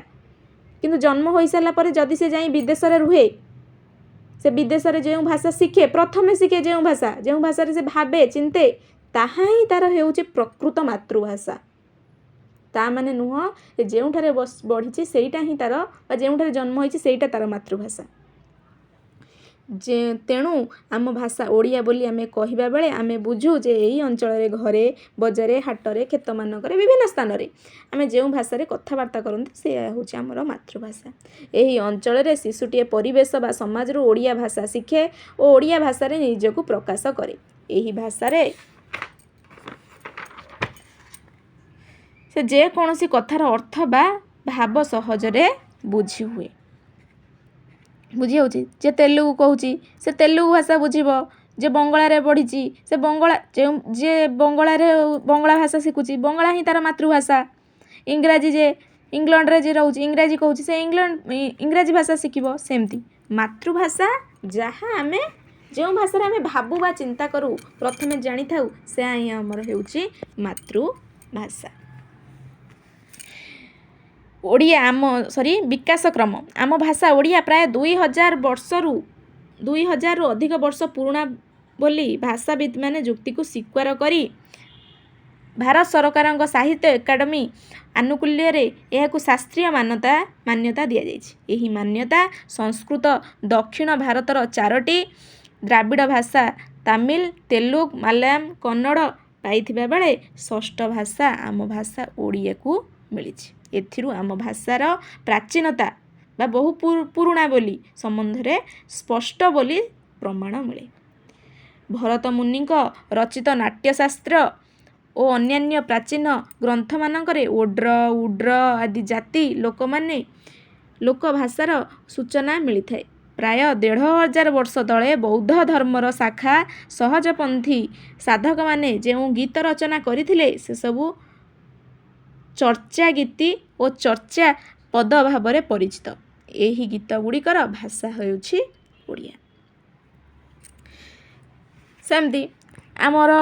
କିନ୍ତୁ ଜନ୍ମ ହୋଇସାରିଲା ପରେ ଯଦି ସେ ଯାଇ ବିଦେଶରେ ରୁହେ, ସେ ବିଦେଶରେ ଯେଉଁ ଭାଷା ଶିଖେ, ପ୍ରଥମେ ଶିଖେ ଯେଉଁ ଭାଷାରେ ସେ ଭାବେ, ଚିନ୍ତେ, ତାହା ହିଁ ତା'ର ହେଉଛି ପ୍ରକୃତ ମାତୃଭାଷା। ତା ମାନେ ନୁହଁ ଯେଉଁଠାରେ ବଢ଼ିଛି ସେଇଟା ହିଁ ତା'ର, ବା ଯେଉଁଠାରେ ଜନ୍ମ ହୋଇଛି ସେଇଟା ତା'ର ମାତୃଭାଷା। ତେଣୁ ଆମ ଭାଷା ଓଡ଼ିଆ ବୋଲି ଆମେ କହିବା ବେଳେ ଆମେ ବୁଝୁ ଯେ ଏହି ଅଞ୍ଚଳରେ ଘରେ, ବଜାରରେ, ହାଟରେ, କ୍ଷେତମାନଙ୍କରେ, ବିଭିନ୍ନ ସ୍ଥାନରେ ଆମେ ଯେଉଁ ଭାଷାରେ କଥାବାର୍ତ୍ତା କରନ୍ତି, ସେ ହେଉଛି ଆମର ମାତୃଭାଷା। ଏହି ଅଞ୍ଚଳରେ ଶିଶୁଟିଏ ପରିବେଶ ବା ସମାଜରୁ ଓଡ଼ିଆ ଭାଷା ଶିଖେ ଓ ଓଡ଼ିଆ ଭାଷାରେ ନିଜକୁ ପ୍ରକାଶ କରେ। ଏହି ଭାଷାରେ ସେ ଯେକୌଣସି କଥାର ଅର୍ଥ ବା ଭାବ ସହଜରେ ବୁଝି ହେଉଛି। ଯେ ତେଲୁଗୁ କହୁଛି, ସେ ତେଲୁଗୁ ଭାଷା ବୁଝିବ। ଯେ ବଙ୍ଗଳାରେ ବଢ଼ିଛି, ସେ ବଙ୍ଗଳା ଭାଷା ଶିଖୁଛି, ବଙ୍ଗଳା ହିଁ ତା'ର ମାତୃଭାଷା। ଇଂରାଜୀ ଇଂଲଣ୍ଡରେ ଯେ ରହୁଛି, ଇଂରାଜୀ କହୁଛି, ସେ ଇଂରାଜୀ ଭାଷା ଶିଖିବ। ସେମିତି ମାତୃଭାଷା ଯାହା ଆମେ ଯେଉଁ ଭାଷାରେ ଆମେ ଭାବୁ ବା ଚିନ୍ତା କରୁ ପ୍ରଥମେ ଜାଣିଥାଉ ସେୟା ହିଁ ଆମର ହେଉଛି ମାତୃଭାଷା। ଓଡ଼ିଆ ବିକାଶ କ୍ରମ। ଆମ ଭାଷା ଓଡ଼ିଆ ପ୍ରାୟ 2000ରୁ ଅଧିକ ବର୍ଷ ପୁରୁଣା ବୋଲି ଭାଷାବିତ୍ମାନେ ଯୁକ୍ତିକୁ ସ୍ୱୀକାର କରି ଭାରତ ସରକାରଙ୍କ ସାହିତ୍ୟ ଏକାଡେମୀ ଆନୁକୂଲ୍ୟରେ ଏହାକୁ ଶାସ୍ତ୍ରୀୟ ମାନ୍ୟତା ଦିଆଯାଇଛି। ଏହି ମାନ୍ୟତା ସଂସ୍କୃତ ଦକ୍ଷିଣ ଭାରତର 4ଟି ଦ୍ରାବିଡ଼ ଭାଷା ତାମିଲ, ତେଲୁଗୁ, ମାଲୟାଲମ, କନ୍ନଡ଼ ପାଇଥିବା ବେଳେ ଷଷ୍ଠ ଭାଷା ଆମ ଭାଷା ଓଡ଼ିଆକୁ ମିଳିଛି। ଏଥିରୁ ଆମ ଭାଷାର ପ୍ରାଚୀନତା ବା ବହୁ ପୁରୁଣା ବୋଲି ସମ୍ବନ୍ଧରେ ସ୍ପଷ୍ଟ ବୋଲି ପ୍ରମାଣ ମିଳେ। ଭରତ ମୁନିଙ୍କ ରଚିତ ନାଟ୍ୟଶାସ୍ତ୍ର ଓ ଅନ୍ୟାନ୍ୟ ପ୍ରାଚୀନ ଗ୍ରନ୍ଥମାନଙ୍କରେ ଓଡ୍ର, ଉଡ୍ର ଆଦି ଜାତି ଲୋକ ଭାଷାର ସୂଚନା ମିଳିଥାଏ। ପ୍ରାୟ 1500 ବର୍ଷ ତଳେ ବୌଦ୍ଧ ଧର୍ମର ଶାଖା ସହଜପନ୍ଥୀ ସାଧକମାନେ ଯେଉଁ ଗୀତ ରଚନା କରିଥିଲେ ସେସବୁ ଚର୍ଚ୍ଚା ଗୀତି ଓ ଚର୍ଚ୍ଚା ପଦ ଭାବରେ ପରିଚିତ। ଏହି ଗୀତଗୁଡ଼ିକର ଭାଷା ହେଉଛି ଓଡ଼ିଆ। ସେମିତି ଆମର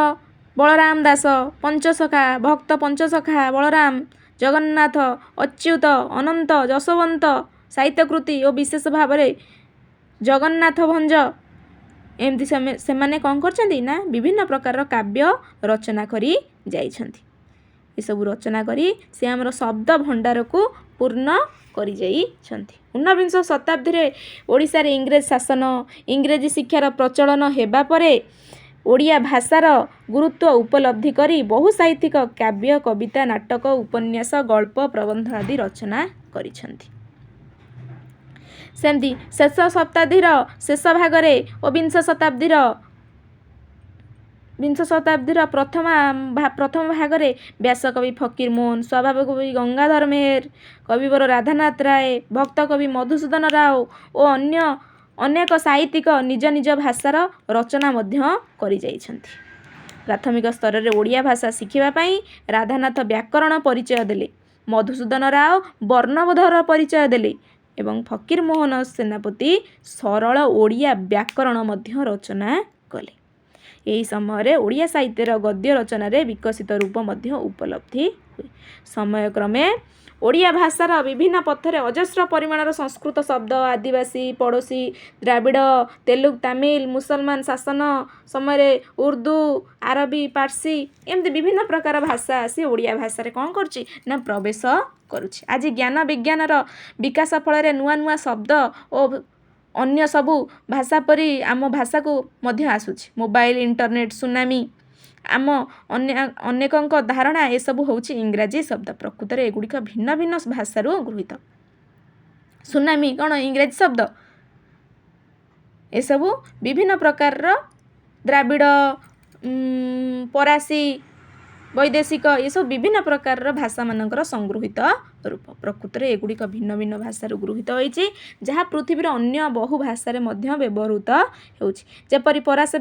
ବଳରାମ ଦାସ ପଞ୍ଚସଖା, ଭକ୍ତ ପଞ୍ଚସଖା ବଳରାମ, ଜଗନ୍ନାଥ, ଅଚ୍ୟୁତ, ଅନନ୍ତ, ଯଶୋବନ୍ତ ସାହିତ୍ୟକୃତି ଓ ବିଶେଷ ଭାବରେ ଜଗନ୍ନାଥ ଭଞ୍ଜ ଏମିତି ସେମାନେ କ'ଣ କରିଛନ୍ତି ନା ବିଭିନ୍ନ ପ୍ରକାରର କାବ୍ୟ ରଚନା କରି ଯାଇଛନ୍ତି। ଏସବୁ ରଚନା କରି ସେ ଆମର ଶବ୍ଦ ଭଣ୍ଡାରକୁ ପୂର୍ଣ୍ଣ କରିଯାଇଛନ୍ତି। ଊନବିଂଶ ଶତାବ୍ଦୀରେ ଓଡ଼ିଶାରେ ଇଂରେଜ ଶାସନ, ଇଂରେଜୀ ଶିକ୍ଷାର ପ୍ରଚଳନ ହେବା ପରେ ଓଡ଼ିଆ ଭାଷାର ଗୁରୁତ୍ୱ ଉପଲବ୍ଧି କରି ବହୁ ସାହିତ୍ୟିକ କାବ୍ୟ, କବିତା, ନାଟକ, ଉପନ୍ୟାସ, ଗଳ୍ପ, ପ୍ରବନ୍ଧ ଆଦି ରଚନା କରିଛନ୍ତି। ସେମିତି ଶେଷ ଶତାବ୍ଦୀର ଶେଷ ଭାଗରେ ଓ ବିଂଶ ଶତାବ୍ଦୀର ପ୍ରଥମ ଭାଗରେ ବ୍ୟାସକବି ଫକୀରମୋହନ, ସ୍ୱଭାବ କବି ଗଙ୍ଗାଧର ମେହେର, କବିବର ରାଧାନାଥ ରାୟ, ଭକ୍ତ କବି ମଧୁସୂଦନ ରାଓ ଓ ଅନ୍ୟ ଅନେକ ସାହିତ୍ୟିକ ନିଜ ନିଜ ଭାଷାର ରଚନା ମଧ୍ୟ କରିଯାଇଛନ୍ତି। ପ୍ରାଥମିକ ସ୍ତରରେ ଓଡ଼ିଆ ଭାଷା ଶିଖିବା ପାଇଁ ରାଧାନାଥ ବ୍ୟାକରଣ ପରିଚୟ ଦେଲେ, ମଧୁସୂଦନ ରାଓ ବର୍ଣ୍ଣବୋଧର ପରିଚୟ ଦେଲେ ଏବଂ ଫକୀରମୋହନ ସେନାପତି ସରଳ ଓଡ଼ିଆ ବ୍ୟାକରଣ ମଧ୍ୟ ରଚନା କଲେ। ଏହି ସମୟରେ ଓଡ଼ିଆ ସାହିତ୍ୟର ଗଦ୍ୟ ରଚନାରେ ବିକଶିତ ରୂପ ମଧ୍ୟ ଉପଲବ୍ଧି ହୁଏ। ସମୟକ୍ରମେ ଓଡ଼ିଆ ଭାଷାର ବିଭିନ୍ନ ପଥରେ ଅଜସ୍ର ପରିମାଣର ସଂସ୍କୃତ ଶବ୍ଦ, ଆଦିବାସୀ, ପଡ଼ୋଶୀ, ଦ୍ରାବିଡ଼, ତେଲୁଗୁ, ତାମିଲ, ମୁସଲମାନ ଶାସନ ସମୟରେ ଉର୍ଦ୍ଦୁ, ଆରବୀ, ପାର୍ସୀ ଏମିତି ବିଭିନ୍ନ ପ୍ରକାର ଭାଷା ଆସି ଓଡ଼ିଆ ଭାଷାରେ କ'ଣ କରୁଛି ନା ପ୍ରବେଶ କରୁଛି। ଆଜି ଜ୍ଞାନ ବିଜ୍ଞାନର ବିକାଶ ଫଳରେ ନୂଆ ନୂଆ ଶବ୍ଦ ଓ ଅନ୍ୟ ସବୁ ଭାଷା ପରି ଆମ ଭାଷାକୁ ମଧ୍ୟ ଆସୁଛି। ମୋବାଇଲ, ଇଣ୍ଟରନେଟ୍, ସୁନାମି ଆମ ଅନେକଙ୍କ ଧାରଣା ଏସବୁ ହେଉଛି ଇଂରାଜୀ ଶବ୍ଦ। ପ୍ରକୃତରେ ଏଗୁଡ଼ିକ ଭିନ୍ନ ଭିନ୍ନ ଭାଷାରୁ ଗୃହୀତ। ସୁନାମି କ'ଣ ଇଂରାଜୀ ଶବ୍ଦ? ଏସବୁ ବିଭିନ୍ନ ପ୍ରକାରର ଦ୍ରାବିଡ଼, ଫରାସୀ, ବୈଦେଶିକ ଏସବୁ ବିଭିନ୍ନ ପ୍ରକାରର ଭାଷାମାନଙ୍କର ସଂଗୃହୀତ ରୂପ। ପ୍ରକୃତରେ ଏଗୁଡ଼ିକ ଭିନ୍ନ ଭିନ୍ନ ଭାଷାରୁ ଗୃହୀତ ହୋଇଛି, ଯାହା ପୃଥିବୀର ଅନ୍ୟ ବହୁ ଭାଷାରେ ମଧ୍ୟ ବ୍ୟବହୃତ ହେଉଛି। ଯେପରି ଫରାସୀ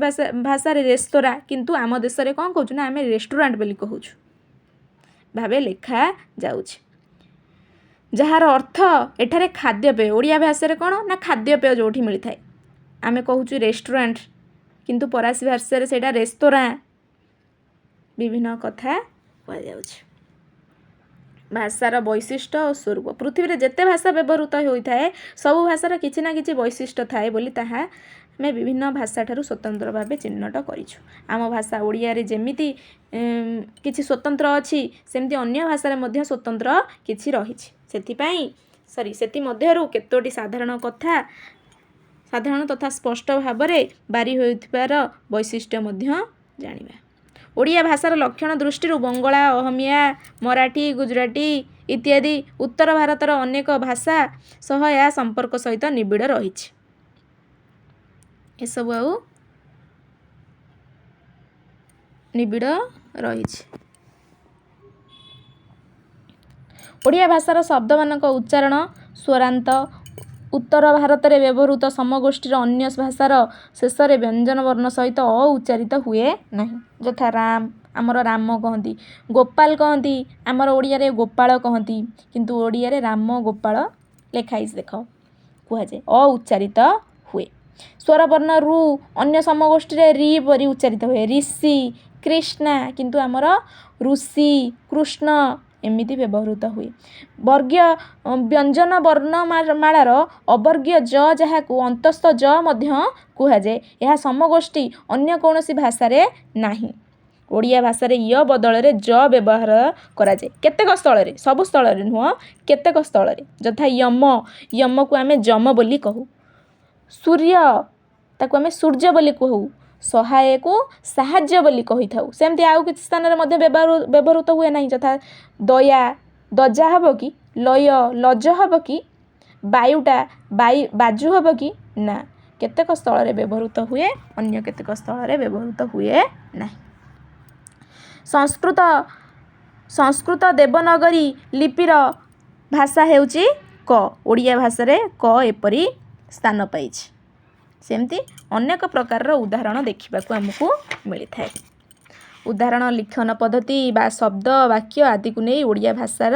ଭାଷାରେ ରେସ୍ତୋରାଁ, କିନ୍ତୁ ଆମ ଦେଶରେ କ'ଣ କହୁଛୁ ନା ଆମେ ରେଷ୍ଟୁରାଣ୍ଟ ବୋଲି କହୁଛୁ ଭାବେ ଲେଖାଯାଉଛି, ଯାହାର ଅର୍ଥ ଏଠାରେ ଖାଦ୍ୟପେୟ। ଓଡ଼ିଆ ଭାଷାରେ କ'ଣ ନା ଖାଦ୍ୟପେୟ ଯେଉଁଠି ମିଳିଥାଏ ଆମେ କହୁଛୁ ରେଷ୍ଟୁରାଣ୍ଟ, କିନ୍ତୁ ଫରାସୀ ଭାଷାରେ ସେଇଟା ରେସ୍ତୋରାଁ। ବିଭିନ୍ନ କଥା କୁହାଯାଉଛି। ଭାଷାର ବୈଶିଷ୍ଟ୍ୟ ଓ ସ୍ୱରୂପ। ପୃଥିବୀରେ ଯେତେ ଭାଷା ବ୍ୟବହୃତ ହୋଇଥାଏ ସବୁ ଭାଷାର କିଛି ନା କିଛି ବୈଶିଷ୍ଟ୍ୟ ଥାଏ ବୋଲି ତାହା ଆମେ ବିଭିନ୍ନ ଭାଷାଠାରୁ ସ୍ୱତନ୍ତ୍ର ଭାବେ ଚିହ୍ନଟ କରିଛୁ। ଆମ ଭାଷା ଓଡ଼ିଆରେ ଯେମିତି କିଛି ସ୍ୱତନ୍ତ୍ର ଅଛି ସେମିତି ଅନ୍ୟ ଭାଷାରେ ମଧ୍ୟ ସ୍ୱତନ୍ତ୍ର କିଛି ରହିଛି। ସେଥିମଧ୍ୟରୁ କେତୋଟି ସାଧାରଣ ତଥା ସ୍ପଷ୍ଟ ଭାବରେ ବାରି ହେଉଥିବାର ବୈଶିଷ୍ଟ୍ୟ ମଧ୍ୟ ଜାଣିବା। ଓଡ଼ିଆ ଭାଷାର ଲକ୍ଷଣ ଦୃଷ୍ଟିରୁ ବଙ୍ଗଳା, ଅହମିଆ, ମରାଠୀ, ଗୁଜରାଟୀ ଇତ୍ୟାଦି ଉତ୍ତର ଭାରତର ଅନେକ ଭାଷା ସହ ଏହା ସମ୍ପର୍କ ସହିତ ନିବିଡ଼ ରହିଛି। ଓଡ଼ିଆ ଭାଷାର ଶବ୍ଦମାନଙ୍କ ଉଚ୍ଚାରଣ ସ୍ୱରାନ୍ତ ଉତ୍ତର ଭାରତରେ ବ୍ୟବହୃତ ସମଗୋଷ୍ଠୀର ଅନ୍ୟ ଭାଷାର ଶେଷରେ ବ୍ୟଞ୍ଜନ ବର୍ଣ୍ଣ ସହିତ ଉଚ୍ଚାରିତ ହୁଏ ନାହିଁ। ଯଥା ରାମ, ଆମର ରାମ କହନ୍ତି, ଗୋପାଳ କହନ୍ତି, ଆମର ଓଡ଼ିଆରେ ଗୋପାଳ କହନ୍ତି, କିନ୍ତୁ ଓଡ଼ିଆରେ ରାମ ଗୋପାଳ ଲେଖା ହେଇଛି ଦେଖ। କୁହାଯାଏ। ଉଚ୍ଚାରିତ ହୁଏ। ସ୍ୱରବର୍ଣ୍ଣ ରୁ ଅନ୍ୟ ସମଗୋଷ୍ଠୀରେ ରି ପରି ଉଚ୍ଚାରିତ ହୁଏ। ଋଷି, କୃଷ୍ଣା, କିନ୍ତୁ ଆମର ଋଷି, କୃଷ୍ଣ ଏମିତି ବ୍ୟବହୃତ ହୁଏ। ବର୍ଗୀୟ ବ୍ୟଞ୍ଜନ ବର୍ଣ୍ଣମାଳାର ଅବର୍ଗୀୟ ଜ ଯାହାକୁ ଅନ୍ତସ୍ଥ ଜ ମଧ୍ୟ କୁହାଯାଏ। ଏହା ସମଗୋଷ୍ଠୀ ଅନ୍ୟ କୌଣସି ଭାଷାରେ ନାହିଁ। ଓଡ଼ିଆ ଭାଷାରେ ୟ ବଦଳରେ ଜ ବ୍ୟବହାର କରାଯାଏ କେତେକ ସ୍ଥଳରେ, ସବୁ ସ୍ଥଳରେ ନୁହଁ, କେତେକ ସ୍ଥଳରେ। ଯଥା ୟମ, ୟମକୁ ଆମେ ଯମ ବୋଲି କହୁ। ସୂର୍ଯ୍ୟ, ତାକୁ ଆମେ ସୂର୍ଯ୍ୟ ବୋଲି କହୁ। ସହାୟକୁ ସାହାଯ୍ୟ ବୋଲି କହିଥାଉ। ସେମିତି ଆଉ କିଛି ସ୍ଥାନରେ ମଧ୍ୟ ବ୍ୟବହୃତ ହୁଏ ନାହିଁ। ଯଥା ଦୟା, ଦଜା ହେବ କି? ଲୟ, ଲଜ ହେବ କି? ବାୟୁଟା ବାଜୁ ହେବ କି? ନା। କେତେକ ସ୍ଥଳରେ ବ୍ୟବହୃତ ହୁଏ, ଅନ୍ୟ କେତେକ ସ୍ଥଳରେ ବ୍ୟବହୃତ ହୁଏ ନାହିଁ। ସଂସ୍କୃତ ଦେବନାଗରୀ ଲିପିର ଭାଷା ହେଉଛି କ। ଓଡ଼ିଆ ଭାଷାରେ କ ଏପରି ସ୍ଥାନ ପାଇଛି। ସେମିତି ଅନେକ ପ୍ରକାରର ଉଦାହରଣ ଦେଖିବାକୁ ଆମକୁ ମିଳିଥାଏ। ଉଦାହରଣ ଲିଖନ ପଦ୍ଧତି ବା ଶବ୍ଦ, ବାକ୍ୟ ଆଦିକୁ ନେଇ ଓଡ଼ିଆ ଭାଷାର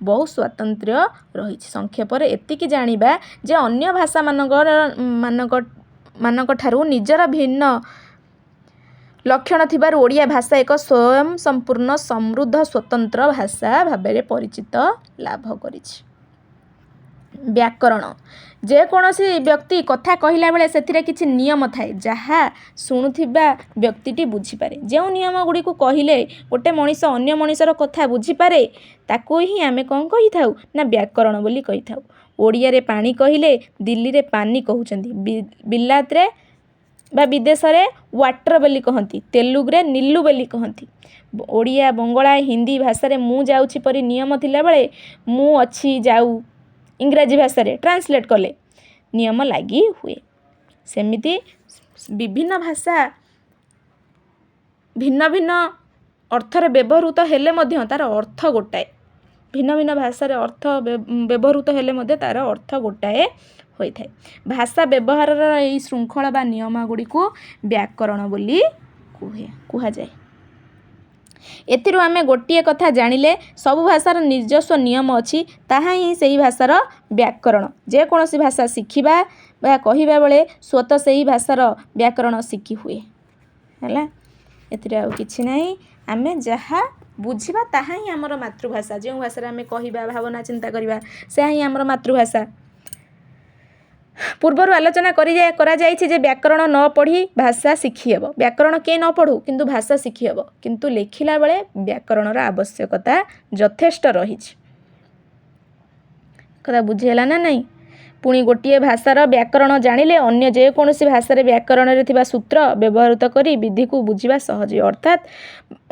ବହୁ ସ୍ୱାତନ୍ତ୍ର୍ୟ ରହିଛି। ସଂକ୍ଷେପରେ ଏତିକି ଜାଣିବା ଯେ ଅନ୍ୟ ଭାଷାମାନଙ୍କଠାରୁ ନିଜର ଭିନ୍ନ ଲକ୍ଷଣ ଥିବାରୁ ଓଡ଼ିଆ ଭାଷା ଏକ ସ୍ୱୟଂ ସମ୍ପୂର୍ଣ୍ଣ, ସମୃଦ୍ଧ, ସ୍ୱତନ୍ତ୍ର ଭାଷା ଭାବରେ ପରିଚିତ ଲାଭ କରିଛି। ବ୍ୟାକରଣ। ଯେକୌଣସି ବ୍ୟକ୍ତି କଥା କହିଲା ବେଳେ ସେଥିରେ କିଛି ନିୟମ ଥାଏ ଯାହା ଶୁଣୁଥିବା ବ୍ୟକ୍ତିଟି ବୁଝିପାରେ। ଯେଉଁ ନିୟମ ଗୁଡ଼ିକୁ କହିଲେ ଗୋଟେ ମଣିଷ ଅନ୍ୟ ମଣିଷର କଥା ବୁଝିପାରେ ତାକୁ ହିଁ ଆମେ କ'ଣ କହିଥାଉ ନା ବ୍ୟାକରଣ ବୋଲି କହିଥାଉ। ଓଡ଼ିଆରେ ପାଣି କହିଲେ ଦିଲ୍ଲୀରେ ପାନି କହୁଛନ୍ତି, ବିଲାତରେ ବା ବିଦେଶରେ ୱାଟର ବୋଲି କହନ୍ତି, ତେଲୁଗୁରେ ନିଲୁ ବୋଲି କହନ୍ତି। ଓଡ଼ିଆ, ବଙ୍ଗଳା, ହିନ୍ଦୀ ଭାଷାରେ ମୁଁ ଯାଉଛି ପରି ନିୟମ ଥିଲାବେଳେ ମୁଁ ଅଛି ଯାଉ ଇଂରାଜୀ ଭାଷାରେ ଟ୍ରାନ୍ସଲେଟ୍ କଲେ ନିୟମ ଲାଗି ହୁଏ। ସେମିତି ବିଭିନ୍ନ ଭାଷା ଭିନ୍ନ ଭିନ୍ନ ଅର୍ଥରେ ବ୍ୟବହୃତ ହେଲେ ମଧ୍ୟ ତା'ର ଅର୍ଥ ଗୋଟାଏ। ଭିନ୍ନ ଭିନ୍ନ ଭାଷାରେ ଅର୍ଥ ବ୍ୟବହୃତ ହେଲେ ମଧ୍ୟ ତା'ର ଅର୍ଥ ଗୋଟାଏ ହୋଇଥାଏ। ଭାଷା ବ୍ୟବହାରର ଏହି ଶୃଙ୍ଖଳ ବା ନିୟମ ଗୁଡ଼ିକୁ ବ୍ୟାକରଣ ବୋଲି କୁହାଯାଏ। ଏଥିରୁ ଆମେ ଗୋଟିଏ କଥା ଜାଣିଲେ ସବୁ ଭାଷାର ନିଜସ୍ୱ ନିୟମ ଅଛି, ତାହା ହିଁ ସେହି ଭାଷାର ବ୍ୟାକରଣ। ଯେକୌଣସି ଭାଷା ଶିଖିବା ବା କହିବା ବେଳେ ସ୍ୱତଃ ସେହି ଭାଷାର ବ୍ୟାକରଣ ଶିଖି ହୁଏ। ହେଲା, ଏଥିରେ ଆଉ କିଛି ନାହିଁ। ଆମେ ଯାହା ବୁଝିବା ତାହା ହିଁ ଆମର ମାତୃଭାଷା। ଯେଉଁ ଭାଷାରେ ଆମେ କହିବା, ଭାବନା, ଚିନ୍ତା କରିବା, ସେହା ହିଁ ଆମର ମାତୃଭାଷା। ପୂର୍ବରୁ ଆଲୋଚନା କରାଯାଇଛି ଯେ ବ୍ୟାକରଣ ନ ପଢ଼ି ଭାଷା ଶିଖିହେବ। ବ୍ୟାକରଣ କିଏ ନ ପଢ଼ୁ, କିନ୍ତୁ ଭାଷା ଶିଖିହେବ। କିନ୍ତୁ ଲେଖିଲା ବେଳେ ବ୍ୟାକରଣର ଆବଶ୍ୟକତା ଯଥେଷ୍ଟ ରହିଛି। କଥା ବୁଝିହେଲା ନା ନାହିଁ? ପୁଣି ଗୋଟିଏ ଭାଷାର ବ୍ୟାକରଣ ଜାଣିଲେ ଅନ୍ୟ ଯେକୌଣସି ଭାଷାରେ ବ୍ୟାକରଣରେ ଥିବା ସୂତ୍ର ବ୍ୟବହୃତ କରି ବିଧିକୁ ବୁଝିବା ସହଜ, ଅର୍ଥାତ୍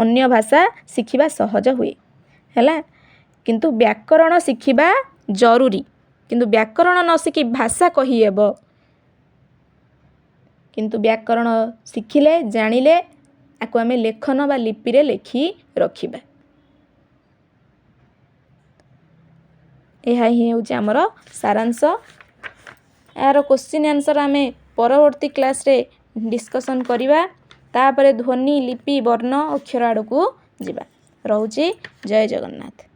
ଅନ୍ୟ ଭାଷା ଶିଖିବା ସହଜ ହୁଏ। ହେଲା, କିନ୍ତୁ ବ୍ୟାକରଣ ଶିଖିବା ଜରୁରୀ। କିନ୍ତୁ ବ୍ୟାକରଣ ନ ଶିଖି ଭାଷା କହିହେବ, କିନ୍ତୁ ବ୍ୟାକରଣ ଶିଖିଲେ, ଜାଣିଲେ ଆକୁ ଆମେ ଲେଖନ ବା ଲିପିରେ ଲେଖି ରଖିବା। ଏହା ହିଁ ହେଉଛି ଆମର ସାରାଂଶ। ଏହାର କ୍ୱେଶ୍ଚିନ୍ ଆନ୍ସର୍ ଆମେ ପରବର୍ତ୍ତୀ କ୍ଲାସ୍ରେ ଡିସ୍କସନ୍ କରିବା। ତାପରେ ଧ୍ୱନି, ଲିପି, ବର୍ଣ୍ଣ, ଅକ୍ଷର ଆଡ଼କୁ ଯିବା। ରହୁଛି। ଜୟ ଜଗନ୍ନାଥ।